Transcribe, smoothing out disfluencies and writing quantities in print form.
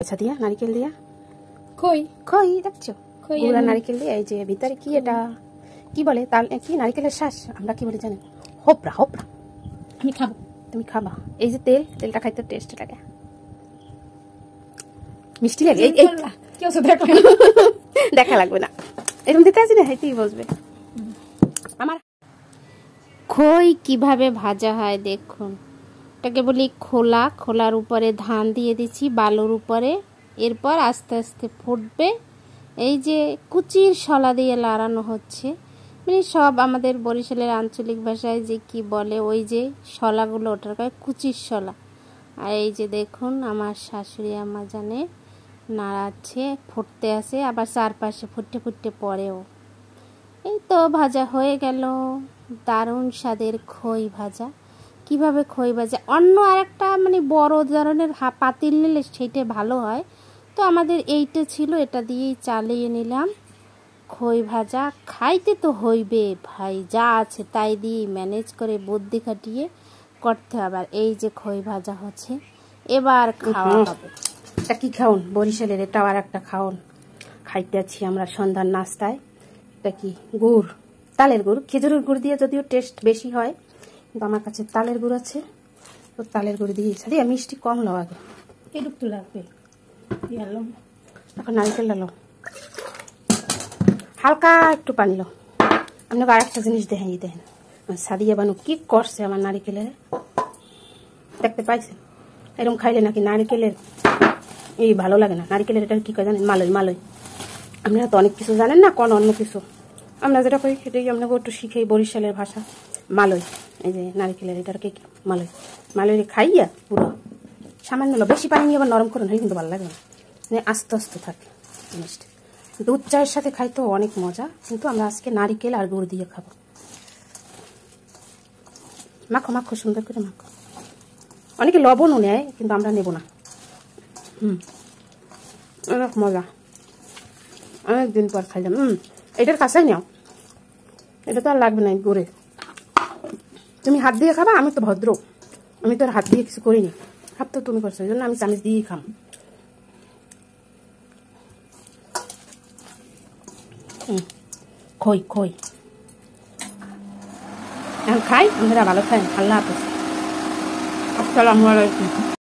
আচ্ছা দিয়া নারকেল দিয়া কই কই দেখছো গুড়া নারকেল দিয়ে এই যে ভিতরে কি এটা কি বলে তাল কি নারকেলের শ্বাস আমরা কি বলি জানি হোপরা হোপরা আমি খাবো তুমি খাবা এই যে তেলটা খাইতে টেস্ট লাগে মিষ্টি লাগে এই কি আছে দেখো দেখা লাগবে না এরকম দিতে আছে না হাইতেই বসবে আমার খই কিভাবে ভাজা হয় দেখুন এটাকে বলি খোলা খোলার উপরে ধান দিয়ে দিচ্ছি বালুর উপরে এরপর আস্তে আস্তে ফুটবে এই যে কুচির শলা দিয়ে লাড়ানো হচ্ছে মানে সব আমাদের বরিশালের আঞ্চলিক ভাষায় যে কি বলে ওই যে শলাগুলো ওটার কয় কুচির শলা আর এই যে দেখুন আমার শাশুড়ি আম্মা জানে নাড়াচ্ছে ফুটতে আসে আবার চারপাশে ফুটতে ফুটতে পড়েও এই তো ভাজা হয়ে গেল দারুণ স্বাদের খই ভাজা কিভাবে খই ভাজা অন্য আরেকটা মানে বড় ধরনের পাতিল নিলে সেইটা ভালো হয় তো আমাদের এইটা ছিল এটা দিয়েই চালিয়ে নিলাম খই ভাজা খাইতে তো হইবে ভাই যা আছে তাই দিয়ে ম্যানেজ করে বুদ্ধি খাটিয়ে করতে হবে আর এই যে খই ভাজা হচ্ছে এবার খাওয়া হবে এটা কি খাওন বরিশালের এটাও আর একটা খাওন খাইতে আছি আমরা সন্ধ্যার নাস্তায় এটা কি গুড় তালের গুড় খেজুরের গুড় দিয়ে যদিও টেস্ট বেশি হয় কিন্তু আমার কাছে তালের গুড় আছে তো তালের গুড় দিয়ে সারি মিষ্টি কম লো আগে এটুক তো লাগবে এখন নারকেল ডালো হালকা একটু পানি লো আপনাকে আর একটা জিনিস দেখেন দেখেন সাদিয়া বানু কি করছে আমার নারিকেলের দেখতে পাইছেন এরকম খাইলে নাকি নারিকেলের এই ভালো লাগে না নারিকেলের এটা কি করে জানেন মালই মালই আপনারা তো অনেক কিছু জানেন না কোন অন্য কিছু আমরা যেটা করি সেটাই আপনাকে একটু শিখেই বরিশালের ভাষা মালই এই যে নারিকেলের এটাকে মালই মালই খাইয়া পুরো সামান্য বেশি পানি নিয়ে আবার নরম করে না কিন্তু ভালো লাগে না মানে আস্তে আস্তে থাকে জিনিসটা দুধ চায়ের সাথে খাইতেও অনেক মজা কিন্তু আমরা আজকে নারিকেল আর গুড় দিয়ে খাবো মাখো মাখো সুন্দর করে মাখো অনেকে লবণও নেয় কিন্তু আমরা নেব না অনেক মজা অনেকদিন পর খাইলাম এটার কাছেই নাও এটা তো আর লাগবে না গুড়ে তুমি হাত দিয়ে খাবা আমি তো ভদ্র আমি তো আর হাত দিয়ে কিছু করিনি হাত তো তুমি করছো এই জন্য আমি চামচ দিয়েই খাম খই খই এখন খাই আপনারা ভালো খাই আল্লাহ হাফেজ আসসালামু আলাইকুম